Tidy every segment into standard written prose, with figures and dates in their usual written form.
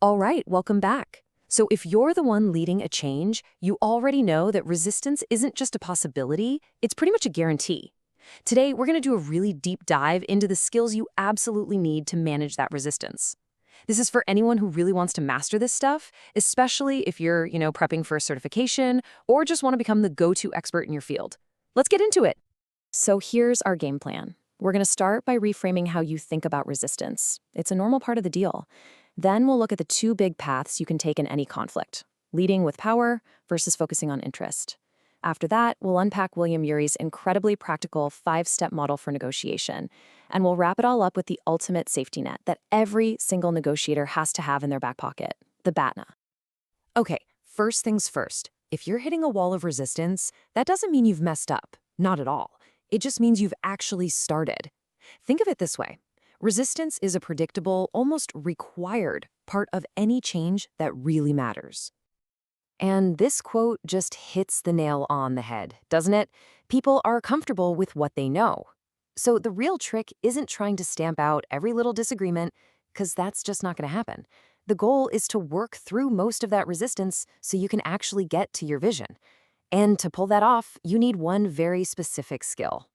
All right, welcome back. So, if you're the one leading a change, you already know that resistance isn't just a possibility, it's pretty much a guarantee. Today, we're going to do a really deep dive into the skills you absolutely need to manage that resistance. This is for anyone who really wants to master this stuff, especially if you're, prepping for a certification or just want to become the go-to expert in your field. Let's get into it. So, here's our game plan. We're going to start by reframing how you think about resistance. It's a normal part of the deal. Then we'll look at the two big paths you can take in any conflict, leading with power versus focusing on interest. After that, we'll unpack William Urie's incredibly practical five-step model for negotiation, and we'll wrap it all up with the ultimate safety net that every single negotiator has to have in their back pocket, the BATNA. Okay, first things first. If you're hitting a wall of resistance, that doesn't mean you've messed up. Not at all. It just means you've actually started. Think of it this way. Resistance is a predictable, almost required part of any change that really matters. And this quote just hits the nail on the head, doesn't it? People are comfortable with what they know. So the real trick isn't trying to stamp out every little disagreement, because that's just not going to happen. The goal is to work through most of that resistance so you can actually get to your vision. And to pull that off, you need one very specific skill.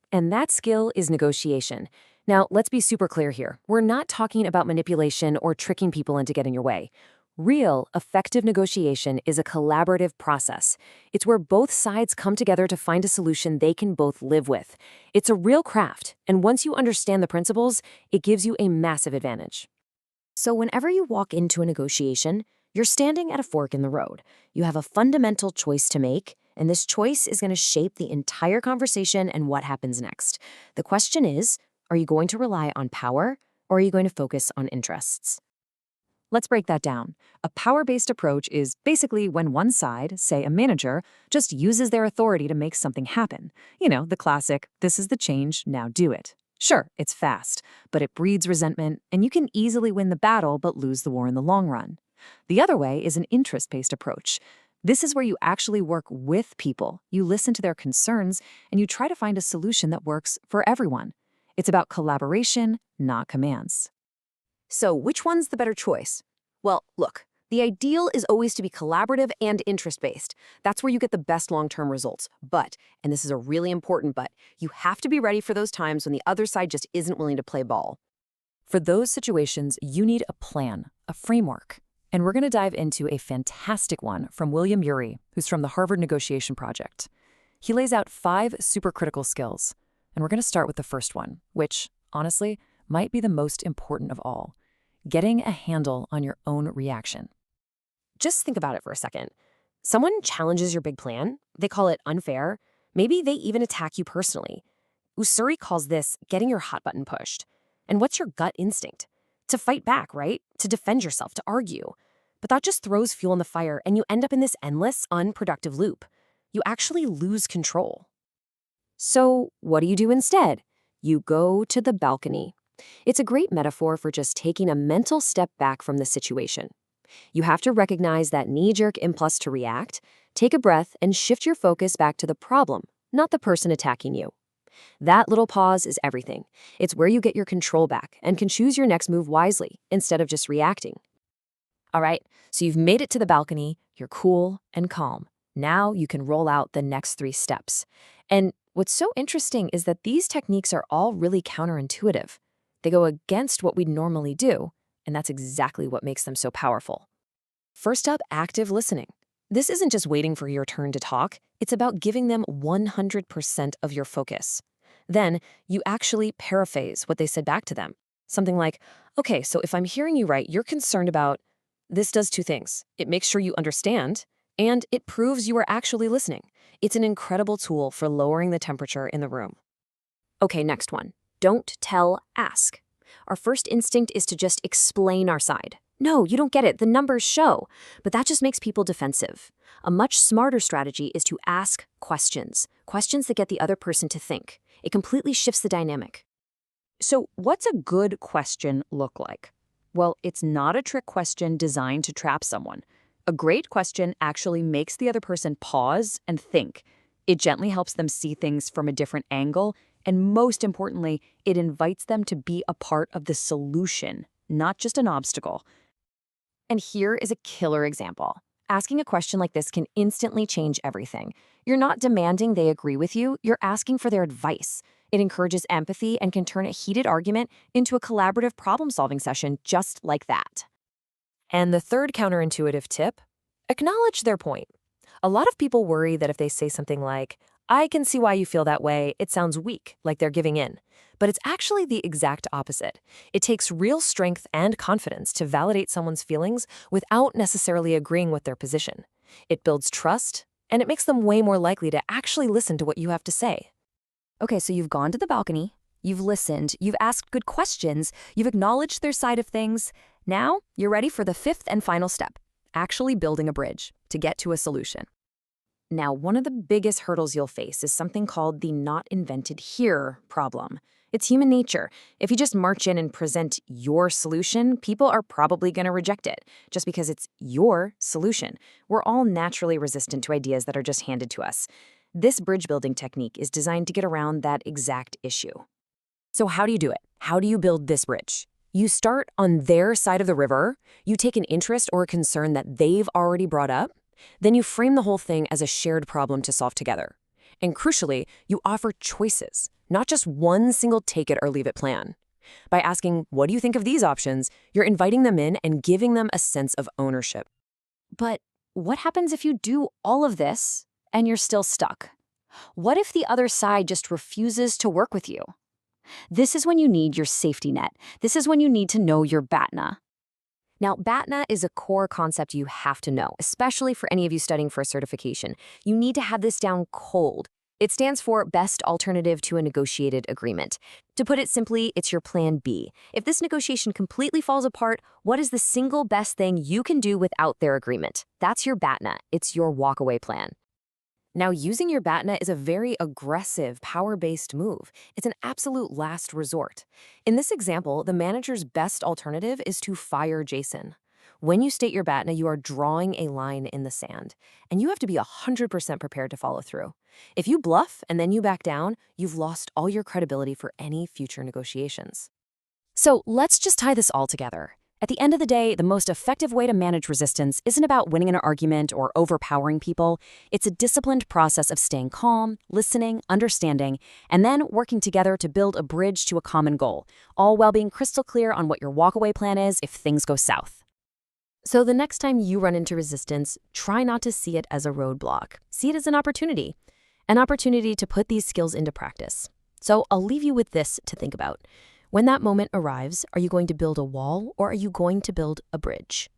And that skill is negotiation. Now, let's be super clear here. We're not talking about manipulation or tricking people into getting your way. Real, effective negotiation is a collaborative process. It's where both sides come together to find a solution they can both live with. It's a real craft, and once you understand the principles, it gives you a massive advantage. So whenever you walk into a negotiation, you're standing at a fork in the road. You have a fundamental choice to make, and this choice is going to shape the entire conversation and what happens next. The question is, are you going to rely on power, or are you going to focus on interests? Let's break that down. A power-based approach is basically when one side, say a manager, just uses their authority to make something happen. The classic, this is the change, now do it. Sure, it's fast, but it breeds resentment, and you can easily win the battle but lose the war in the long run. The other way is an interest-based approach. This is where you actually work with people, you listen to their concerns, and you try to find a solution that works for everyone. It's about collaboration, not commands. So which one's the better choice? Well, look, the ideal is always to be collaborative and interest-based. That's where you get the best long-term results. But, and this is a really important but, you have to be ready for those times when the other side just isn't willing to play ball. For those situations, you need a plan, a framework. And we're going to dive into a fantastic one from William Urie, who's from the Harvard Negotiation Project. He lays out 5 supercritical skills, and we're going to start with the first one, which, honestly, might be the most important of all: getting a handle on your own reaction. Just think about it for a second. Someone challenges your big plan, they call it unfair, maybe they even attack you personally. Usuri calls this getting your hot button pushed. And what's your gut instinct? To fight back, right? To defend yourself, to argue. But that just throws fuel on the fire, and you end up in this endless, unproductive loop. You actually lose control. So what do you do instead? You go to the balcony. It's a great metaphor for just taking a mental step back from the situation. You have to recognize that knee-jerk impulse to react, take a breath, and shift your focus back to the problem, not the person attacking you. That little pause is everything. It's where you get your control back and can choose your next move wisely instead of just reacting. All right, so you've made it to the balcony, you're cool and calm. Now you can roll out the next 3 steps. And what's so interesting is that these techniques are all really counterintuitive. They go against what we'd normally do, and that's exactly what makes them so powerful. First up, active listening. This isn't just waiting for your turn to talk, it's about giving them 100% of your focus. Then, you actually paraphrase what they said back to them. Something like, okay, so if I'm hearing you right, you're concerned about, this does 2 things. It makes sure you understand, and it proves you are actually listening. It's an incredible tool for lowering the temperature in the room. Okay, next one. Don't tell, ask. Our first instinct is to just explain our side. No, you don't get it, the numbers show. But that just makes people defensive. A much smarter strategy is to ask questions. Questions that get the other person to think. It completely shifts the dynamic. So what's a good question look like? Well, it's not a trick question designed to trap someone. A great question actually makes the other person pause and think. It gently helps them see things from a different angle, and most importantly, it invites them to be a part of the solution, not just an obstacle. And here is a killer example. Asking a question like this can instantly change everything. You're not demanding they agree with you, you're asking for their advice. It encourages empathy and can turn a heated argument into a collaborative problem-solving session just like that. And the third counterintuitive tip, acknowledge their point. A lot of people worry that if they say something like, I can see why you feel that way, it sounds weak, like they're giving in. But it's actually the exact opposite. It takes real strength and confidence to validate someone's feelings without necessarily agreeing with their position. It builds trust, and it makes them way more likely to actually listen to what you have to say. Okay, so you've gone to the balcony, you've listened, you've asked good questions, you've acknowledged their side of things. Now, you're ready for the fifth and final step, actually building a bridge to get to a solution. Now, one of the biggest hurdles you'll face is something called the not invented here problem. It's human nature. If you just march in and present your solution, people are probably going to reject it, just because it's your solution. We're all naturally resistant to ideas that are just handed to us. This bridge building technique is designed to get around that exact issue. So how do you do it? How do you build this bridge? You start on their side of the river, you take an interest or a concern that they've already brought up, then you frame the whole thing as a shared problem to solve together. And crucially, you offer choices, not just one single take it or leave it plan. By asking, what do you think of these options, you're inviting them in and giving them a sense of ownership. But what happens if you do all of this and you're still stuck? What if the other side just refuses to work with you? This is when you need your safety net. This is when you need to know your BATNA. Now, BATNA is a core concept you have to know, especially for any of you studying for a certification. You need to have this down cold. It stands for Best Alternative to a Negotiated Agreement. To put it simply, it's your plan B. If this negotiation completely falls apart, what is the single best thing you can do without their agreement? That's your BATNA. It's your walkaway plan. Now, using your BATNA is a very aggressive, power-based move. It's an absolute last resort. In this example, the manager's best alternative is to fire Jason. When you state your BATNA, you are drawing a line in the sand, and you have to be 100% prepared to follow through. If you bluff and then you back down, you've lost all your credibility for any future negotiations. So let's just tie this all together. At the end of the day, the most effective way to manage resistance isn't about winning an argument or overpowering people. It's a disciplined process of staying calm, listening, understanding, and then working together to build a bridge to a common goal, all while being crystal clear on what your walkaway plan is if things go south. So the next time you run into resistance, try not to see it as a roadblock. See it as an opportunity to put these skills into practice. So I'll leave you with this to think about. When that moment arrives, are you going to build a wall or are you going to build a bridge?